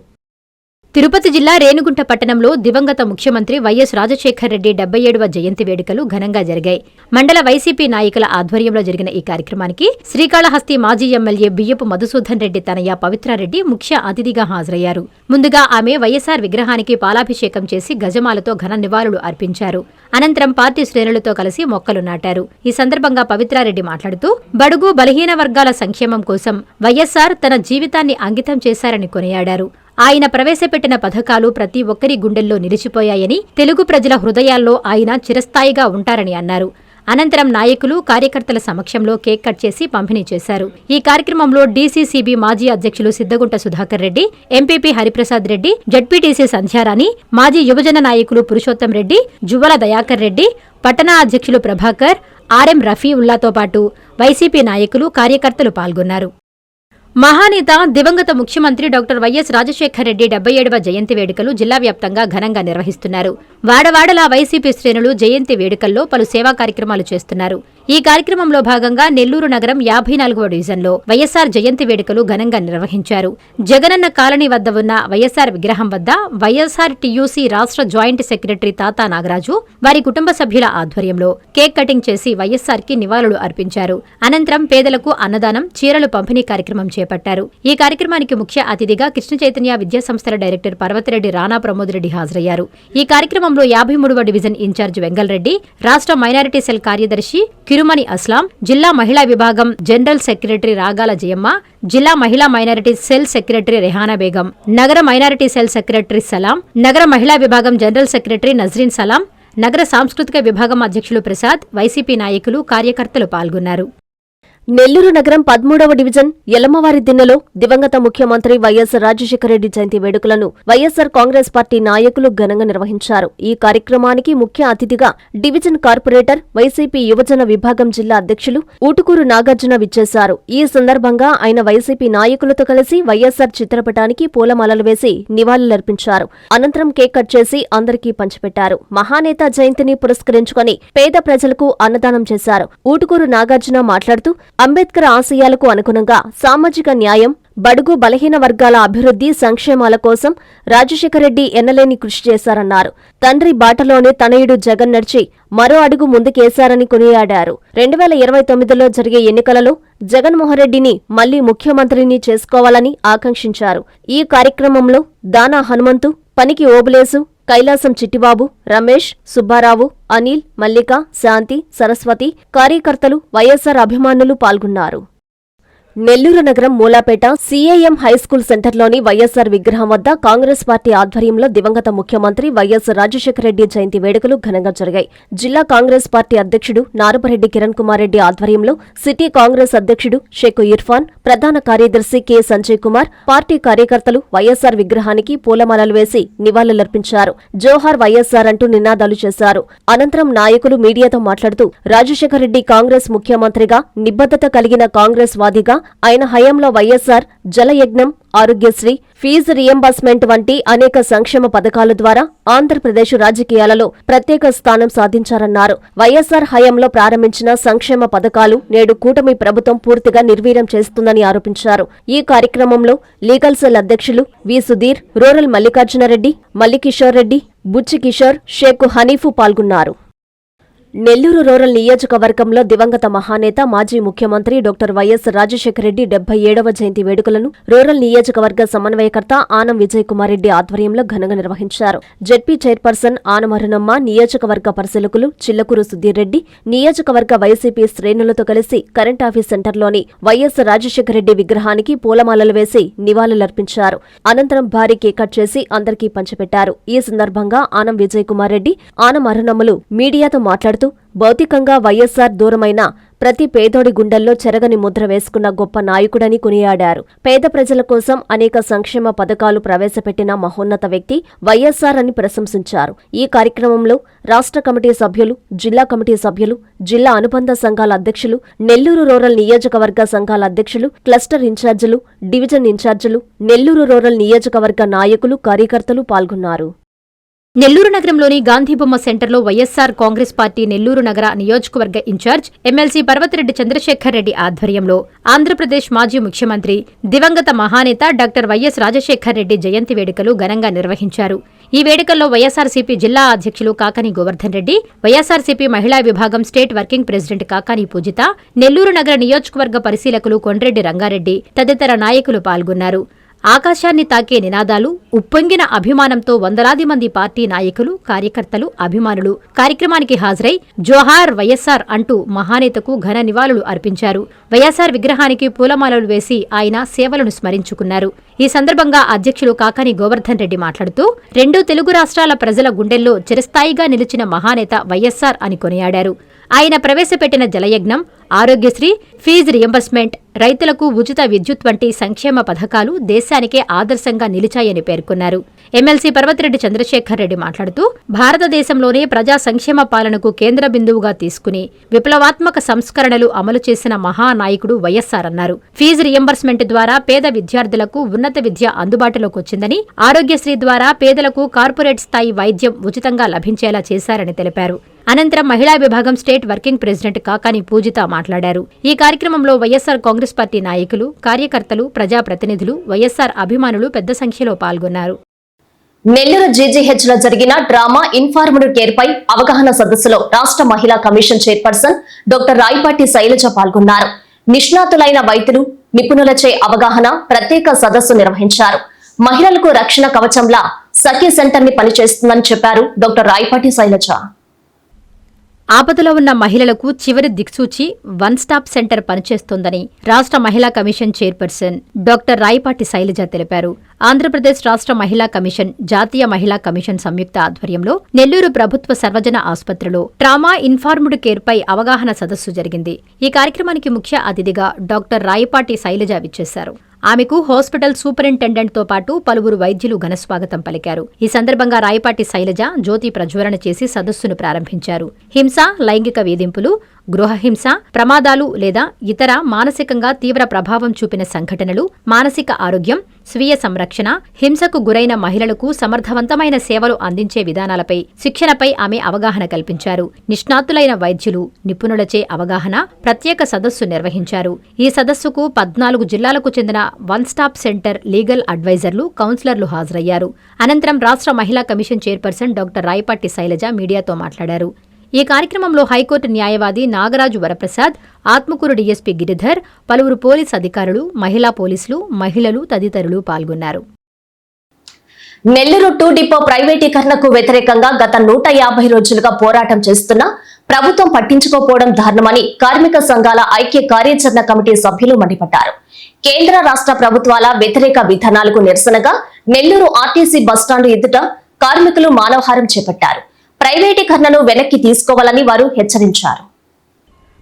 Speaker 2: తిరుపతి జిల్లా రేణిగుంట పట్టణంలో దివంగత ముఖ్యమంత్రి వైఎస్ రాజశేఖర్ రెడ్డి 77వ జయంతి వేడుకలు ఘనంగా జరిగాయి. మండల వైసీపీ నాయకుల ఆధ్వర్యంలో జరిగిన ఈ కార్యక్రమానికి శ్రీకాళహస్తి మాజీ ఎమ్మెల్యే బియ్యపు మధుసూదన్ రెడ్డి తనయ పవిత్రారెడ్డి ముఖ్య అతిథిగా హాజరయ్యారు. ముందుగా ఆమె వైఎస్సార్ విగ్రహానికి పాలాభిషేకం చేసి గజమాలతో ఘన నివాళులు అర్పించారు. అనంతరం పార్టీ శ్రేణులతో కలిసి మొక్కలు నాటారు. ఈ సందర్భంగా పవిత్రారెడ్డి మాట్లాడుతూ బడుగు బలహీన వర్గాల సంక్షేమం కోసం వైఎస్సార్ తన జీవితాన్ని అంకితం చేశారని కొనియాడారు. ఆయన ప్రవేశపెట్టిన పథకాలు ప్రతి ఒక్కరి గుండెల్లో నిలిచిపోయాయని, తెలుగు ప్రజల హృదయాల్లో ఆయన చిరస్థాయిగా ఉంటారని అన్నారు. అనంతరం నాయకులు, కార్యకర్తల సమక్షంలో కేక్ కట్ చేసి పంపిణీ చేశారు. ఈ కార్యక్రమంలో డీసీసీబీ మాజీ అధ్యక్షులు సిద్దగుంట సుధాకర్ రెడ్డి, ఎంపీపీ హరిప్రసాద్ రెడ్డి, జడ్పీటీసీ సంధ్యారాణి, మాజీ యువజన నాయకులు పురుషోత్తం రెడ్డి, జువ్వల దయాకర్ రెడ్డి, పట్టణ అధ్యక్షులు ప్రభాకర్, ఆర్ఎం రఫీఉల్లాతో పాటు వైసీపీ నాయకులు, కార్యకర్తలు పాల్గొన్నారు. మహానేత దివంగత ముఖ్యమంత్రి డాక్టర్ వైఎస్ రాజశేఖర్ రెడ్డి 77వ జయంతి వేడుకలు జిల్లా వ్యాప్తంగా ఘనంగా నిర్వహిస్తున్నారు. వాడవాడలా వైసీపీ శ్రేణులు జయంతి వేడుకల్లో పలు సేవా కార్యక్రమాలు చేస్తున్నారు. ఈ కార్యక్రమంలో భాగంగా నెల్లూరు నగరం 54వ డివిజన్లో వైఎస్సార్ జయంతి వేడుకలు ఘనంగా నిర్వహించారు. జగనన్న కాలనీ వద్ద ఉన్న వైఎస్సార్ విగ్రహం వద్ద వైఎస్సార్ టీయూసీ రాష్ట్ర జాయింట్ సెక్రటరీ తాతా నాగరాజు, వారి కుటుంబ సభ్యుల ఆధ్వర్యంలో కేక్ కటింగ్ చేసి వైఎస్సార్ కి నివాళులు అర్పించారు. అనంతరం పేదలకు అన్నదానం, చీరలు పంపిణీ కార్యక్రమం చేపట్టారు. ఈ కార్యక్రమానికి ముఖ్య అతిథిగా కృష్ణ చైతన్య విద్యాసంస్థల డైరెక్టర్ పర్వతిరెడ్డి రాణా ప్రమోద్ రెడ్డి హాజరయ్యారు. ఈ కార్యక్రమంలో 53వ డివిజన్ ఇన్ఛార్జ్ వెంగళరెడ్డి, రాష్ట్ర మైనారిటీ సెల్ కార్యదర్శి కిరుమణి అస్లాం, జిల్లా మహిళా విభాగం జనరల్ సెక్రటరీ రాగాల జయమ్మ, జిల్లా మహిళా minority cell secretary Rehana Begum, నగర మైనారిటీ సెల్ సెక్రటరీ సలాం, నగర మహిళా విభాగం జనరల్ సెక్రటరీ నజ్రీన్ సలాం, నగర సాంస్కృతిక విభాగం అధ్యక్షులు ప్రసాద్, వైసీపీ నాయకులు, కార్యకర్తలు పాల్గొన్నారు.
Speaker 1: నెల్లూరు నగరం 13వ డివిజన్ యలమవారి దిన్నెలో దివంగత ముఖ్యమంత్రి వైఎస్ రాజశేఖర రెడ్డి జయంతి వేడుకలను వైఎస్సార్ కాంగ్రెస్ పార్టీ నాయకులు ఘనంగా నిర్వహించారు. ఈ కార్యక్రమానికి ముఖ్య అతిథిగా డివిజన్ కార్పొరేటర్, వైసీపీ యువజన విభాగం జిల్లా అధ్యక్షులు ఊటుకూరు నాగార్జున విచ్చేశారు. ఈ సందర్భంగా ఆయన వైసీపీ నాయకులతో కలిసి వైఎస్సార్ చిత్రపటానికి పూలమాలలు వేసి నివాళులర్పించారు. అనంతరం కేక్ కట్ చేసి అందరికీ పంచిపెట్టారు. మహానేత జయంతిని పురస్కరించుకుని పేద ప్రజలకు అన్నదానం చేశారు. ఊటుకూరు నాగార్జున మాట్లాడుతూ అంబేద్కర్ ఆశయాలకు అనుగుణంగా సామాజిక న్యాయం, బడుగు బలహీన వర్గాల అభివృద్ధి, సంక్షేమాల కోసం రాజశేఖరరెడ్డి ఎన్నలేని కృషి చేశారన్నారు. తండ్రి బాటలోనే తనయుడు జగన్ నడిచి మరో అడుగు ముందుకేశారని కొనియాడారు. 2029లో జరిగే ఎన్నికలలో జగన్మోహన్రెడ్డిని మళ్లీ ముఖ్యమంత్రిని చేసుకోవాలని ఆకాంక్షించారు. ఈ కార్యక్రమంలో దానా హనుమంతు, పనికి ఓబులేసు, కైలాసం చిట్టిబాబు, రమేష్, సుబ్బారావు, అనిల్, మల్లిక, శాంతి, సరస్వతి, కార్యకర్తలు, వైఎస్సార్ అభిమానులు పాల్గొన్నారు. నెల్లూరు నగరం మూలాపేట సీఐఎం హైస్కూల్ సెంటర్లోని వైఎస్సార్ విగ్రహం వద్ద కాంగ్రెస్ పార్టీ ఆధ్వర్యంలో దివంగత ముఖ్యమంత్రి వైఎస్ రాజశేఖర రెడ్డి జయంతి వేడుకలు ఘనంగా జరిగాయి. జిల్లా కాంగ్రెస్ పార్టీ అధ్యక్షుడు నారపరెడ్డి కిరణ్ కుమార్ రెడ్డి ఆధ్వర్యంలో సిటీ కాంగ్రెస్ అధ్యక్షుడు షేక్ ఇర్ఫాన్, ప్రధాన కార్యదర్శి కె సంజయ్ కుమార్, పార్టీ కార్యకర్తలు వైఎస్సార్ విగ్రహానికి పూలమాలలు వేసి నివాళులర్పించారు. జోహార్ వైఎస్సార్ అంటూ నినాదాలు చేశారు. అనంతరం నాయకులు మీడియాతో మాట్లాడుతూ రాజశేఖర రెడ్డి కాంగ్రెస్ ముఖ్యమంత్రిగా, నిబద్ధత కలిగిన కాంగ్రెస్ వాదిగా, ఆయన హయాంలో వైఎస్సార్ జలయజ్ఞం, ఆరోగ్యశ్రీ, ఫీజు రియంబర్స్మెంట్ వంటి అనేక సంక్షేమ పథకాల ద్వారా ఆంధ్రప్రదేశ్ రాజకీయాలలో ప్రత్యేక స్థానం సాధించారన్నారు. వైఎస్సార్ హయాంలో ప్రారంభించిన సంక్షేమ పథకాలు నేడు కూటమి ప్రభుత్వం పూర్తిగా నిర్వీర్యం చేస్తుందని ఆరోపించారు. ఈ కార్యక్రమంలో లీగల్ సెల్ అధ్యక్షులు వి సుధీర్, రూరల్ మల్లికార్జునరెడ్డి, మల్లికిషోర్ రెడ్డి, బుచ్చి కిషోర్, షేక్ హనీఫు పాల్గొన్నారు. నెల్లూరు రూరల్ నియోజకవర్గంలో దివంగత మహానేత, మాజీ ముఖ్యమంత్రి డాక్టర్ వైఎస్ రాజశేఖర రెడ్డి 77వ జయంతి వేడుకలను రూరల్ నియోజకవర్గ సమన్వయకర్త ఆనం విజయ్ కుమార్ రెడ్డి ఆధ్వర్యంలో ఘనంగా నిర్వహించారు. జెడ్పీ చైర్పర్సన్ ఆనమరునమ్మ, నియోజకవర్గ పరిశీలకులు చిల్లకూరు సుధీర్ రెడ్డి, నియోజకవర్గ వైసీపీ శ్రేణులతో కలిసి కరెంట్ ఆఫీస్ సెంటర్లోని వైఎస్ రాజశేఖర రెడ్డి విగ్రహానికి పూలమాలలు వేసి నివాళులర్పించారు. అనంతరం భారీ కేక్ కట్ చేసి అందరికీ పంచిపెట్టారు. ఈ సందర్భంగా ఆనం విజయ్ కుమార్ రెడ్డి, ఆనమరునమ్మలు మీడియాతో మాట్లాడుతూ భౌతికంగా వైఎస్సార్ దూరమైన ప్రతి పేదోడి గుండెల్లో చెరగని ముద్ర వేసుకున్న గొప్ప నాయకుడని కొనియాడారు. పేద ప్రజల కోసం అనేక సంక్షేమ పథకాలు ప్రవేశపెట్టిన మహోన్నత వ్యక్తి వైఎస్సార్ అని ప్రశంసించారు. ఈ కార్యక్రమంలో రాష్ట్ర కమిటీ సభ్యులు, జిల్లా కమిటీ సభ్యులు, జిల్లా అనుబంధ సంఘాల అధ్యక్షులు, నెల్లూరు రూరల్ నియోజకవర్గ సంఘాల అధ్యక్షులు, క్లస్టర్ ఇన్ఛార్జీలు, డివిజన్ ఇన్ఛార్జీలు, నెల్లూరు రూరల్ నియోజకవర్గ నాయకులు, కార్యకర్తలు పాల్గొన్నారు.
Speaker 2: నెల్లూరు నగరంలోని గాంధీబొమ్మ సెంటర్లో వైఎస్సార్ కాంగ్రెస్ పార్టీ నెల్లూరు నగర నియోజకవర్గ ఇన్ఛార్జ్ ఎమ్మెల్సీ పర్వతిరెడ్డి చంద్రశేఖర్ రెడ్డి ఆధ్వర్యంలో ఆంధ్రప్రదేశ్ మాజీ ముఖ్యమంత్రి దివంగత మహానేత డాక్టర్ వైఎస్ రాజశేఖర్ రెడ్డి జయంతి వేడుకలు ఘనంగా నిర్వహించారు. ఈ వేడుకల్లో వైఎస్సార్సీపీ జిల్లా అధ్యక్షులు కాకాని గోవర్ధన్ రెడ్డి, వైఎస్సార్సీపీ మహిళా విభాగం స్టేట్ వర్కింగ్ ప్రెసిడెంట్ కాకాని పూజిత, నెల్లూరు నగర నియోజకవర్గ పరిశీలకులు కొండ్రెడ్డి రంగారెడ్డి తదితర నాయకులు పాల్గొన్నారు. ఆకాశాన్ని తాకే నినాదాలు, ఉప్పొంగిన అభిమానంతో వందలాది మంది పార్టీ నాయకులు, కార్యకర్తలు, అభిమానులు కార్యక్రమానికి హాజరై జోహార్ వైఎస్సార్ అంటూ మహానేతకు ఘన నివాళులు అర్పించారు. వైఎస్సార్ విగ్రహానికి పూలమాలలు వేసి ఆయన సేవలను స్మరించుకున్నారు. ఈ సందర్భంగా అధ్యక్షులు కాకాని గోవర్ధన్ రెడ్డి మాట్లాడుతూ 2 తెలుగు రాష్ట్రాల ప్రజల గుండెల్లో చిరస్థాయిగా నిలిచిన మహానేత వైఎస్సార్ అని కొనియాడారు. ఆయన ప్రవేశపెట్టిన జలయజ్ఞం, ఆరోగ్యశ్రీ, ఫీజు రియంబర్స్మెంట్, రైతులకు ఉచిత విద్యుత్ వంటి సంక్షేమ పథకాలు దేశానికే ఆదర్శంగా నిలిచాయని పేర్కొన్నారు. ఎమ్మెల్సీ పర్వతిరెడ్డి చంద్రశేఖర్ రెడ్డి మాట్లాడుతూ భారతదేశంలోనే ప్రజా సంక్షేమ పాలనకు కేంద్ర బిందువుగా తీసుకుని విప్లవాత్మక సంస్కరణలు అమలు చేసిన మహానాయకుడు వైఎస్సార్ అన్నారు. ఫీజు రియంబర్స్మెంట్ ద్వారా పేద విద్యార్థులకు ఉన్నత విద్య అందుబాటులోకి వచ్చిందని, ఆరోగ్యశ్రీ ద్వారా పేదలకు కార్పొరేట్ స్థాయి వైద్యం ఉచితంగా లభించేలా చేశారని తెలిపారు. అనంతరం మహిళా విభాగం స్టేట్ వర్కింగ్ ప్రెసిడెంట్ కాకాని పూజిత మాట్లాడారు. ఈ కార్యక్రమంలో వైఎస్సార్ కాంగ్రెస్ పార్టీ నాయకులు, కార్యకర్తలు, ప్రజాప్రతినిధులు, వైఎస్సార్ అభిమానులు పెద్ద సంఖ్యలో పాల్గొన్నారు.
Speaker 1: నెల్లూరు జీజీహెచ్ లో జరిగిన డ్రామా ఇన్ఫార్మ్డ్ కేర్ పై అవగాహన సదస్సులో రాష్ట్ర మహిళా commission chairperson doctor Rayapati Sailaja పాల్గొన్నారు. నిష్ణాతులైన వైద్యులు, నిపుణులచే అవగాహన ప్రత్యేక సదస్సు నిర్వహించారు. మహిళలకు రక్షణ కవచంలా సఖీ సెంటర్ ని పనిచేస్తుందని చెప్పారు డాక్టర్ రాయపాటి శైలజ.
Speaker 2: ఆపదలో ఉన్న మహిళలకు చివరి దిక్సూచి వన్ స్టాప్ సెంటర్ పనిచేస్తోందని రాష్ట్ర మహిళా commission chairperson doctor Rayapati Sailaja తెలిపారు. ఆంధ్రప్రదేశ్ రాష్ట్ర మహిళా కమిషన్, జాతీయ మహిళా కమిషన్ సంయుక్త ఆధ్వర్యంలో నెల్లూరు ప్రభుత్వ సర్వజన ఆసుపత్రిలో ట్రామా ఇన్ఫార్మ్డ్ కేర్ పై అవగాహన సదస్సు జరిగింది. ఈ కార్యక్రమానికి ముఖ్య అతిథిగా డాక్టర్ రాయపాటి శైలజ విచ్చేశారు. ఆమెకు హాస్పిటల్ సూపరింటెండెంట్తో పాటు పలువురు వైద్యులు ఘనస్వాగతం పలికారు. ఈ సందర్భంగా రాయపాటి శైలజ జ్యోతి ప్రజ్వలన చేసి సదస్సును ప్రారంభించారు. హింస, లైంగిక వేధింపులు, గృహహింస, ప్రమాదాలు లేదా ఇతర మానసికంగా తీవ్ర ప్రభావం చూపిన సంఘటనలు, మానసిక ఆరోగ్యం, స్వీయ సంరక్షణ, హింసకు గురైన మహిళలకు సమర్థవంతమైన సేవలు అందించే విధానాలపై శిక్షణపై ఆమె అవగాహన కల్పించారు. నిష్ణాతులైన వైద్యులు, నిపుణులచే అవగాహన ప్రత్యేక సదస్సు నిర్వహించారు. ఈ సదస్సుకు 14 జిల్లాలకు చెందిన వన్ స్టాప్ సెంటర్ లీగల్ అడ్వైజర్లు, కౌన్సిలర్లు హాజరయ్యారు. అనంతరం రాష్ట్ర మహిళా commission chairperson doctor Rayapati Sailaja మీడియాతో మాట్లాడారు. ఈ కార్యక్రమంలో హైకోర్టు న్యాయవాది నాగరాజు వరప్రసాద్, ఆత్మకూరు డీఎస్పీ గిరిధర్, పలువురు పోలీస్ అధికారులు, మహిళా పోలీసులు, మహిళలు తదితరులు పాల్గొన్నారు.
Speaker 1: నెల్లూరు 2 డిపో ప్రైవేటీకరణకు వ్యతిరేకంగా గత 150 రోజులుగా పోరాటం చేస్తున్నా ప్రభుత్వం పట్టించుకోకపోవడం దారుణమని కార్మిక సంఘాల ఐక్య కార్యాచరణ కమిటీ సభ్యులు మండిపడ్డారు. కేంద్ర రాష్ట్ర ప్రభుత్వాల వ్యతిరేక విధానాలకు నిరసనగా నెల్లూరు ఆర్టీసీ బస్టాండు ఎదుట కార్మికులు మానవహారం చేపట్టారు. ప్రైవేటీకరణను వెనక్కి తీసుకోవాలని వారు హెచ్చరించారు.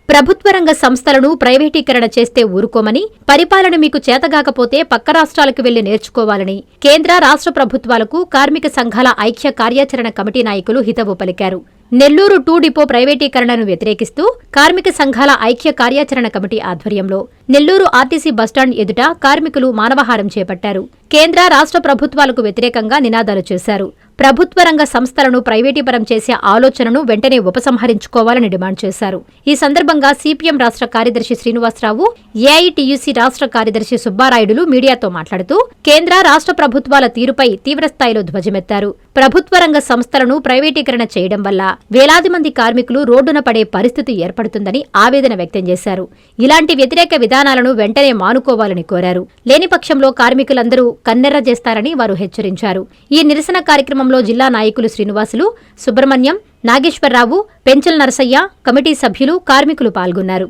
Speaker 2: ప్రభుత్వ రంగ సంస్థలను ప్రైవేటీకరణ చేస్తే ఊరుకోమని, పరిపాలన మీకు చేతగాకపోతే పక్క రాష్ట్రాలకు వెళ్లి నేర్చుకోవాలని కేంద్ర, రాష్ట్ర ప్రభుత్వాలకు కార్మిక సంఘాల ఐక్య కార్యాచరణ కమిటీ నాయకులు హితవు పలికారు. నెల్లూరు 2 డిపో ప్రైవేటీకరణను వ్యతిరేకిస్తూ కార్మిక సంఘాల ఐక్య కార్యాచరణ కమిటీ ఆధ్వర్యంలో నెల్లూరు ఆర్టీసీ బస్టాండ్ ఎదుట కార్మికులు మానవహారం చేపట్టారు. కేంద్ర, రాష్ట్ర ప్రభుత్వాలకు వ్యతిరేకంగా నినాదాలు చేశారు. ప్రభుత్వ రంగ సంస్థలను ప్రైవేటీపరం చేసే ఆలోచనను వెంటనే ఉపసంహరించుకోవాలని డిమాండ్ చేశారు. ఈ సందర్భంగా సిపిఎం రాష్ట్ర కార్యదర్శి శ్రీనివాసరావు, ఏఐటియుసి రాష్ట్ర కార్యదర్శి సుబ్బారాయుడులు మీడియాతో మాట్లాడుతూ కేంద్ర, రాష్ట్ర ప్రభుత్వాల తీరుపై తీవ్రస్థాయిలో ధ్వజమెత్తారు. ప్రభుత్వ రంగ సంస్థలను ప్రైవేటీకరణ చేయడం వల్ల వేలాది మంది కార్మికులు రోడ్డున పడే పరిస్థితి ఏర్పడుతుందని ఆవేదన వ్యక్తం చేశారు. ఇలాంటి వ్యతిరేక విధానాలను వెంటనే మానుకోవాలని కోరారు. లేని పక్షంలో కార్మికులందరూ కన్నెర్ర చేస్తారని వారు హెచ్చరించారు. ఈ నిరసన కార్యక్రమంలో జిల్లా నాయకులు శ్రీనివాసులు, సుబ్రహ్మణ్యం, నాగేశ్వరరావు, పెంచల్ నరసయ్య, కమిటీ సభ్యులు, కార్మికులు పాల్గొన్నారు.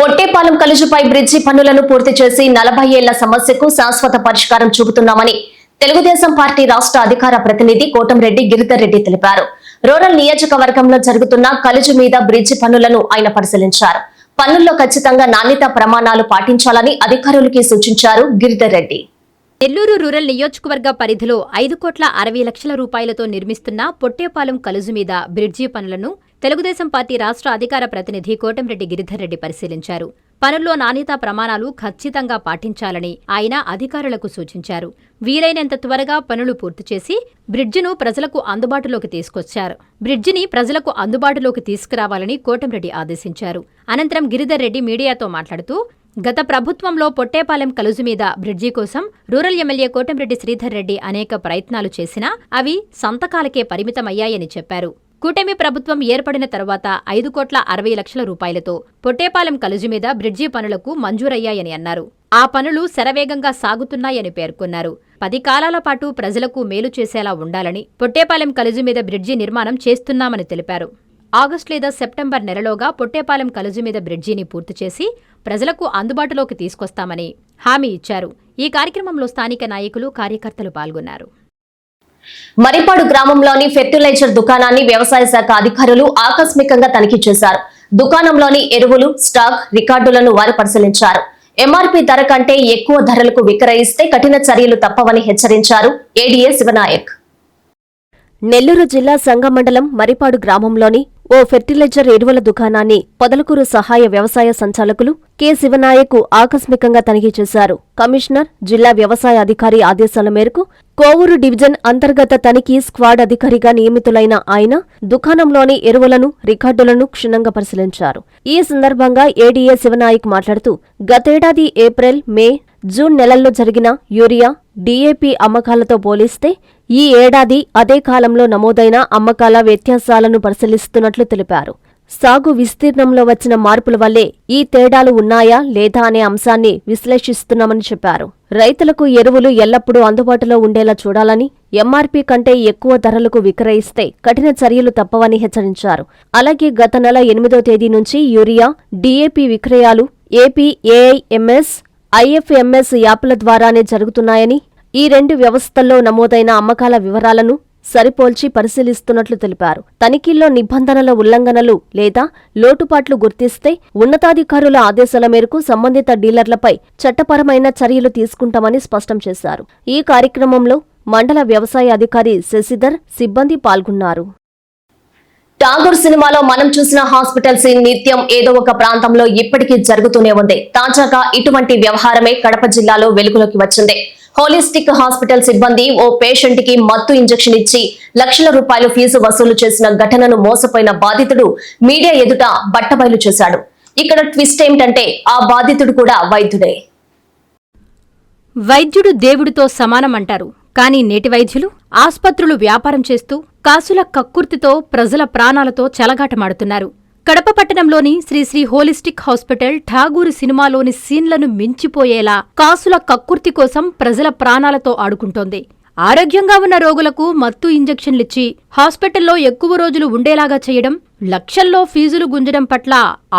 Speaker 1: పొట్టేపాలెం కలుజుపై బ్రిడ్జి పనులను పూర్తి చేసి 40 ఏళ్ల సమస్యకు శాశ్వత పరిష్కారం చూపుతున్నామని తెలుగుదేశం పార్టీ రాష్ట్ర అధికార ప్రతినిధి కోటంరెడ్డి గిరిధర్ రెడ్డి తెలిపారు. రూరల్ నియోజకవర్గంలో జరుగుతున్న కలుజు మీద బ్రిడ్జి పనులను ఆయన పరిశీలించారు. పనుల్లో ఖచ్చితంగా నాణ్యతా ప్రమాణాలు పాటించాలని అధికారులకి సూచించారు గిరిధర్ రెడ్డి.
Speaker 2: నెల్లూరు రూరల్ నియోజకవర్గ పరిధిలో 5,60,00,000 రూపాయలతో నిర్మిస్తున్న పొట్టేపాలెం కలుజు మీద బ్రిడ్జి పనులను తెలుగుదేశం పార్టీ రాష్ట్ర అధికార ప్రతినిధి కోటంరెడ్డి గిరిధర్ రెడ్డి పరిశీలించారు. పనుల్లో నాణ్యతా ప్రమాణాలు ఖచ్చితంగా పాటించాలని ఆయన అధికారులకు సూచించారు. వీలైనంత త్వరగా పనులు పూర్తి చేసి బ్రిడ్జిను ప్రజలకు అందుబాటులోకి తీసుకురావాలని కోటంరెడ్డి ఆదేశించారు. అనంతరం గిరిధర్ రెడ్డి మీడియాతో మాట్లాడుతూ, గత ప్రభుత్వంలో పొట్టేపాలెం కలుజు మీద బ్రిడ్జి కోసం రూరల్ ఎమ్మెల్యే కోటంరెడ్డి శ్రీధర్ రెడ్డి అనేక ప్రయత్నాలు చేసినా అవి సంతకాలకే పరిమితమయ్యాయని చెప్పారు. కూటమి ప్రభుత్వం ఏర్పడిన తరువాత 5,60,00,000 రూపాయలతో పొట్టేపాలెం కలుజు మీద బ్రిడ్జి పనులకు మంజూరయ్యాయని అన్నారు. ఆ పనులు శరవేగంగా సాగుతున్నాయని పేర్కొన్నారు. 10 కాలాల పాటు ప్రజలకు మేలు చేసేలా ఉండాలని పొట్టేపాలెం కలుజు మీద బ్రిడ్జి నిర్మాణం చేస్తున్నామని తెలిపారు. ఆగస్టు లేదా సెప్టెంబర్ నెలలోగా పొట్టేపాలెం కలుజు మీద బ్రిడ్జిని పూర్తి చేసి ప్రజలకు అందుబాటులోకి తీసుకొస్తామని హామీ ఇచ్చారు. ఈ కార్యక్రమంలో స్థానిక నాయకులు, కార్యకర్తలు పాల్గొన్నారు.
Speaker 1: మరిపాడు గ్రామంలోని ఫెర్టిలైజర్ దుకాణాన్ని వ్యవసాయ శాఖ అధికారులు ఆకస్మికంగా తనిఖీ చేశారు. దుకాణంలోని ఎరువులు, స్టాక్ రికార్డులను వారు పరిశీలించారు. ఎంఆర్పీ ధర కంటే ఎక్కువ ధరలకు విక్రయిస్తే కఠిన చర్యలు తప్పవని హెచ్చరించారు ఏడీఏ శివనాయక్. నెల్లూరు జిల్లా సంగమండలం మరిపాడు గ్రామంలోని ఓ ఫెర్టిలైజర్ ఎరువుల దుకాణాన్ని పొదలకూరు సహాయ వ్యవసాయ సంచాలకులు కె శివనాయక్ ఆకస్మికంగా తనిఖీ చేశారు. కమిషనర్, జిల్లా వ్యవసాయ అధికారి ఆదేశాల మేరకు కోవూరు డివిజన్ అంతర్గత తనిఖీ స్క్వాడ్ అధికారిగా నియమితులైన ఆయన దుకాణంలోని ఎరువులను, రికార్డులను క్షుణ్ణంగా పరిశీలించారు. ఈ సందర్భంగా ఏడీఏ శివనాయక్ మాట్లాడుతూ, గతేడాది ఏప్రిల్, మే, జూన్ నెలల్లో జరిగిన యూరియా, డీఏపీ అమ్మకాలతో పోలిస్తే ఈ ఏడాది అదే కాలంలో నమోదైన అమ్మకాల వ్యత్యాసాలను పరిశీలిస్తున్నట్లు తెలిపారు. సాగు విస్తీర్ణంలో వచ్చిన మార్పుల వల్లే ఈ తేడాలు ఉన్నాయా లేదా అనే అంశాన్ని విశ్లేషిస్తున్నామని చెప్పారు. రైతులకు ఎరువులు ఎల్లప్పుడూ అందుబాటులో ఉండేలా చూడాలని, ఎంఆర్పీ కంటే ఎక్కువ ధరలకు విక్రయిస్తే కఠిన చర్యలు తప్పవని హెచ్చరించారు. అలాగే గత నెల 8వ తేదీ నుంచి యూరియా, డీఏపీ విక్రయాలు ఏపీ ఏఐఎంఎస్, ఐఎఫ్ఎంఎస్ యాప్ల ద్వారానే జరుగుతున్నాయని, ఈ 2 వ్యవస్థల్లో నమోదైన అమ్మకాల వివరాలను సరిపోల్చి పరిశీలిస్తున్నట్లు తెలిపారు. తనిఖీల్లో నిబంధనల ఉల్లంఘనలు లేదా లోటుపాట్లు గుర్తిస్తే ఉన్నతాధికారుల ఆదేశాల మేరకు సంబంధిత డీలర్లపై చట్టపరమైన చర్యలు తీసుకుంటామని స్పష్టం చేశారు. ఈ కార్యక్రమంలో మండల వ్యవసాయ అధికారి శశిధర్, సిబ్బంది పాల్గొన్నారు. ఠాగూర్ సినిమాలో మనం చూసిన హాస్పిటల్ సీన్ నిత్యం ఏదో ఒక ప్రాంతంలో ఇప్పటికీ జరుగుతూనే ఉంది. తాజాగా ఇటువంటి వ్యవహారమే కడప జిల్లాలో వెలుగులోకి వచ్చింది. హోలిస్టిక్ హాస్పిటల్ సిబ్బంది ఓ పేషెంట్ కి మత్తు ఇంజెక్షన్ ఇచ్చి లక్షల రూపాయలు ఫీజు వసూలు చేసిన ఘటనను మోసపోయిన బాధితుడు మీడియా ఎదుట బట్టబయలు చేశాడు. ఇక్కడ ట్విస్ట్ ఏమిటంటే ఆ బాధితుడు కూడా వైద్యుడే.
Speaker 2: వైద్యుడు దేవుడితో సమానమంటారు. కానీ నేటి వైద్యులు ఆస్పత్రులు వ్యాపారం చేస్తూ కాసుల కక్కుర్తితో ప్రజల ప్రాణాలతో చెలగాటమాడుతున్నారు. కడప పట్టణంలోని శ్రీ హోలిస్టిక్ హాస్పిటల్ ఠాగూరు సినిమాలోని సీన్లను మించిపోయేలా కాసుల కక్కుర్తి కోసం ప్రజల ప్రాణాలతో ఆడుకుంటోంది. ఆరోగ్యంగా ఉన్న రోగులకు మత్తు ఇంజెక్షన్లిచ్చి హాస్పిటల్లో ఎక్కువ రోజులు ఉండేలాగా చేయడం, లక్షల్లో ఫీజులు గుంజడం పట్ల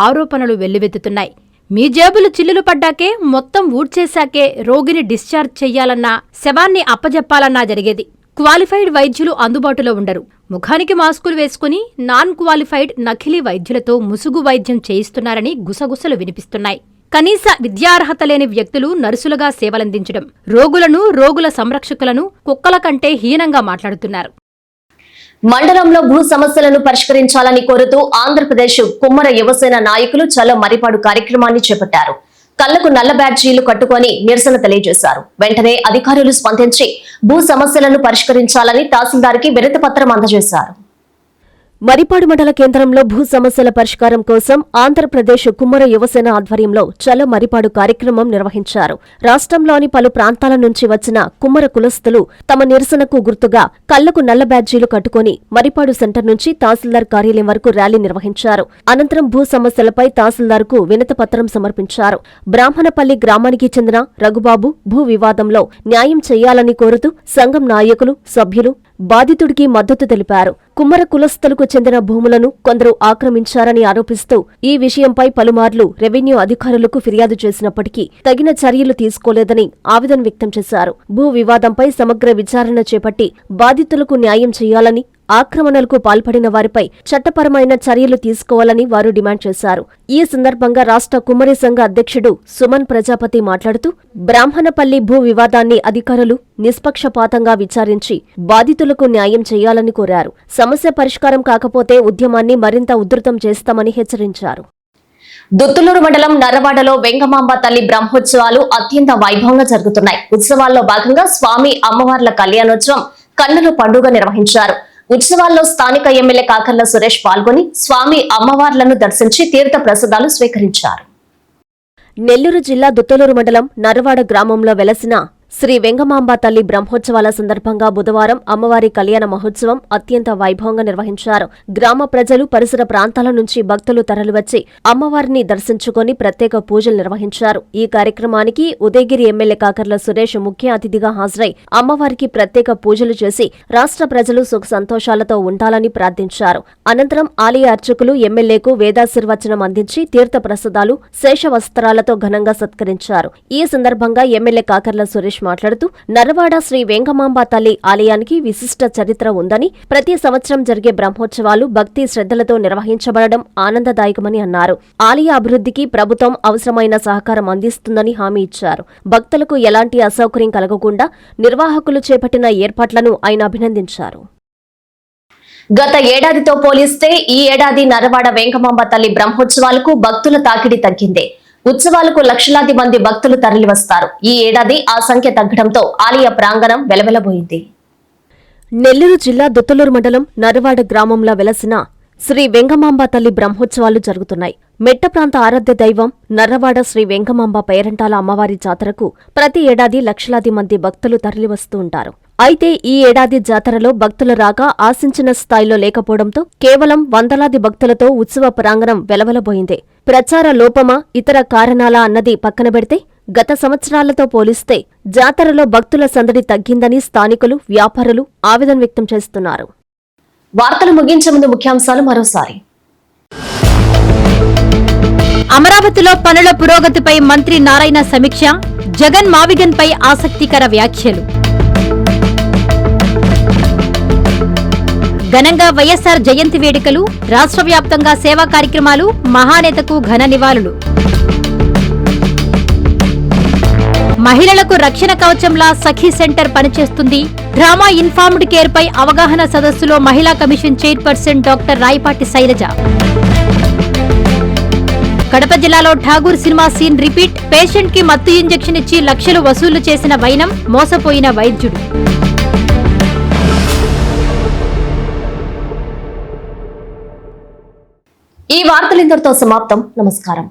Speaker 2: ఆరోపణలు వెల్లువెత్తుతున్నాయి. మీ జేబులు చిల్లులు పడ్డాకే, మొత్తం ఊడ్చేశాకే రోగిని డిశ్చార్జ్ చెయ్యాలన్నా, శవాన్ని అప్పజెప్పాలన్నా జరిగేది. క్వాలిఫైడ్ వైద్యులు అందుబాటులో ఉండరు. ముఖానికి మాస్కులు వేసుకుని నాన్ క్వాలిఫైడ్ నకిలీ వైద్యులతో ముసుగు వైద్యం చేయిస్తున్నారని గుసగుసలు వినిపిస్తున్నాయి. కనీస విద్యార్హత లేని వ్యక్తులు నర్సులుగా సేవలందించడం, రోగుల సంరక్షకులను కుక్కల కంటే హీనంగా మాట్లాడుతున్నారు.
Speaker 1: మండలంలో భూ సమస్యలను పరిష్కరించాలని కోరుతూ ఆంధ్రప్రదేశ్ కుమ్మర యువసేన నాయకులు చలో మరిపాడు కార్యక్రమాన్ని చేపట్టారు. కళ్లకు నల్ల బ్యాడ్జీలు కట్టుకుని నిరసన తెలియజేశారు. వెంటనే అధికారులు స్పందించి భూ సమస్యలను పరిష్కరించాలని తహసీల్దార్కి వినతి పత్రం అందజేశారు. మరిపాడు మండల కేంద్రంలో భూ సమస్యల పరిష్కారం కోసం ఆంధ్రప్రదేశ్ కుమ్మర యువసేన ఆధ్వర్యంలో చలో మరిపాడు కార్యక్రమం నిర్వహించారు. రాష్ట్రంలోని పలు ప్రాంతాల నుంచి వచ్చిన కుమ్మర కులస్తులు తమ నిరసనకు గుర్తుగా కళ్లకు నల్ల బ్యాడ్జీలు కట్టుకుని మరిపాడు సెంటర్ నుంచి తహసీల్దార్ కార్యాలయం వరకు ర్యాలీ నిర్వహించారు. అనంతరం భూ సమస్యలపై తహసీల్దార్కు వినతి పత్రం సమర్పించారు. బ్రాహ్మణపల్లి గ్రామానికి చెందిన రఘుబాబు భూ వివాదంలో న్యాయం చేయాలని కోరుతూ సంఘం నాయకులు, సభ్యులు బాధితుడికి మద్దతు తెలిపారు. కుమ్మర కులస్తులకు చెందిన భూములను కొందరు ఆక్రమించారని ఆరోపిస్తూ ఈ విషయంపై పలుమార్లు రెవెన్యూ అధికారులకు ఫిర్యాదు చేసినప్పటికీ తగిన చర్యలు తీసుకోలేదని ఆవేదన వ్యక్తం చేశారు. భూ వివాదంపై సమగ్ర విచారణ చేపట్టి బాధితులకు న్యాయం చేయాలని, ఆక్రమణలకు పాల్పడిన వారిపై చట్టపరమైన చర్యలు తీసుకోవాలని వారు డిమాండ్ చేశారు. ఈ సందర్భంగా రాష్ట్ర కుమ్మరి సంఘ అధ్యక్షుడు సుమన్ ప్రజాపతి మాట్లాడుతూ బ్రాహ్మణపల్లి భూ వివాదాన్ని అధికారులు నిష్పక్షపాతంగా విచారించి బాధితులకు న్యాయం చేయాలని కోరారు. సమస్య పరిష్కారం కాకపోతే ఉద్యమాన్ని మరింత ఉధృతం చేస్తామని హెచ్చరించారు. దుత్తులూరు మండలం నర్రవాడలో వెంగమాంబ తల్లి బ్రహ్మోత్సవాలు అత్యంత వైభవంగా జరుగుతున్నాయి. ఉత్సవాల్లో భాగంగా స్వామి అమ్మవార్ల కళ్యాణోత్సవం కన్నుల పండుగ నిర్వహించారు. ఉత్సవాల్లో స్థానిక ఎమ్మెల్యే కాకర్ల సురేష్ పాల్గొని స్వామి అమ్మవార్లను దర్శించి తీర్థ ప్రసాదాలు స్వీకరించారు. నెల్లూరు జిల్లా దుత్తులూరు మండలం నర్రవాడ గ్రామంలో వెలసిన శ్రీ వెంగమాంబ తల్లి బ్రహ్మోత్సవాల సందర్భంగా బుధవారం అమ్మవారి కళ్యాణ మహోత్సవం అత్యంత వైభవంగా నిర్వహించారు. గ్రామ ప్రజలు పరిసర ప్రాంతాల నుంచి భక్తులు తరలివచ్చి అమ్మవారిని దర్శించుకుని ప్రత్యేక పూజలు నిర్వహించారు. ఈ కార్యక్రమానికి ఉదయగిరి ఎమ్మెల్యే కాకర్ల సురేష్ ముఖ్య అతిథిగా హాజరై అమ్మవారికి ప్రత్యేక పూజలు చేసి రాష్ట్ర ప్రజలు సుఖ సంతోషాలతో ఉండాలని ప్రార్థించారు. అనంతరం ఆలయ అర్చకులు ఎమ్మెల్యేకు వేదాశీర్వచనం అందించి తీర్థ ప్రసాదాలు శేష వస్త్రాలతో ఘనంగా సత్కరించారు. ఈ సందర్భంగా ఎమ్మెల్యే కాకర్ల సురేష్ మాట్లాడుతూ నర్రవాడ శ్రీ వెంగమాంబ తల్లి ఆలయానికి విశిష్ట చరిత్ర ఉందని, ప్రతి సంవత్సరం జరిగే బ్రహ్మోత్సవాలు భక్తి శ్రద్ధలతో నిర్వహించబడడం ఆనందదాయకమని అన్నారు. ఆలయ అభివృద్ధికి ప్రభుత్వం అవసరమైన సహకారం అందిస్తుందని హామీ ఇచ్చారు. భక్తులకు ఎలాంటి అసౌకర్యం కలగకుండా నిర్వాహకులు చేపట్టిన ఏర్పాట్లను ఆయన అభినందించారు. గత ఏడాదితో పోలిస్తే ఈ ఏడాది నర్రవాడ వెంగమాంబ తల్లి బ్రహ్మోత్సవాలకు భక్తుల తాకిడి తగ్గింది. ఉత్సవాలకు లక్షలాది మంది భక్తులు తరలివస్తారు. ఈ ఏడాది ఆ సంఖ్య తగ్గడంతో ఆలయ ప్రాంగణం వెలవెలబోయింది. నెల్లూరు జిల్లా దుత్తులూరు మండలం నర్రవాడ గ్రామంలో వెలసిన శ్రీ వెంగమాంబ తల్లి బ్రహ్మోత్సవాలు జరుగుతున్నాయి. మెట్ట ప్రాంత ఆరాధ్య దైవం నర్రవాడ శ్రీ వెంగమాంబ పేరంటాల అమ్మవారి జాతరకు ప్రతి ఏడాది లక్షలాది మంది భక్తులు తరలివస్తూ ఉంటారు. అయితే ఈ ఏడాది జాతరలో భక్తుల రాక ఆశించిన స్థాయిలో లేకపోవడంతో కేవలం వందలాది భక్తులతో ఉత్సవ ప్రాంగణం వెలవెలబోయింది. ప్రచార లోపమా ఇతర కారణాలా అన్నది పక్కన పెడితే గత సంవత్సరాలతో పోలిస్తే జాతరలో భక్తుల సందడి తగ్గిందని స్థానికులు, వ్యాపారులు ఆవేదన వ్యక్తం చేస్తున్నారు. వార్తలు ముగించే ముందు ముఖ్యాంశాలు మరోసారి.
Speaker 2: అమరావతిలో పనుల పురోగతిపై మంత్రి నారాయణ సమీక్ష, జగన్ మావిగన్పై ఆసక్తికర వ్యాఖ్యలు. ఘనంగా వైఎస్సార్ జయంతి వేడుకలు, రాష్ట్ర వ్యాప్తంగా సేవా కార్యక్రమాలు, మహానేతకు ఘన నివాళులు. మహిళలకు రక్షణ కవచంలా సఖీ సెంటర్ పనిచేస్తుంది. డ్రామా ఇన్ఫార్మ్డ్ కేర్ పై అవగాహన సదస్సులో మహిళా commission chairperson doctor Rayapati Sailaja. Kadapa జిల్లాలో Tagore cinema scene repeat, patient కి మత్తు ఇంజెక్షన్ ఇచ్చి లక్షలు వసూలు చేసిన వైనం, మోసపోయిన వైద్యుడు.
Speaker 1: ఈ వార్తలు ఇంతటితో సమాప్తం. నమస్కారం.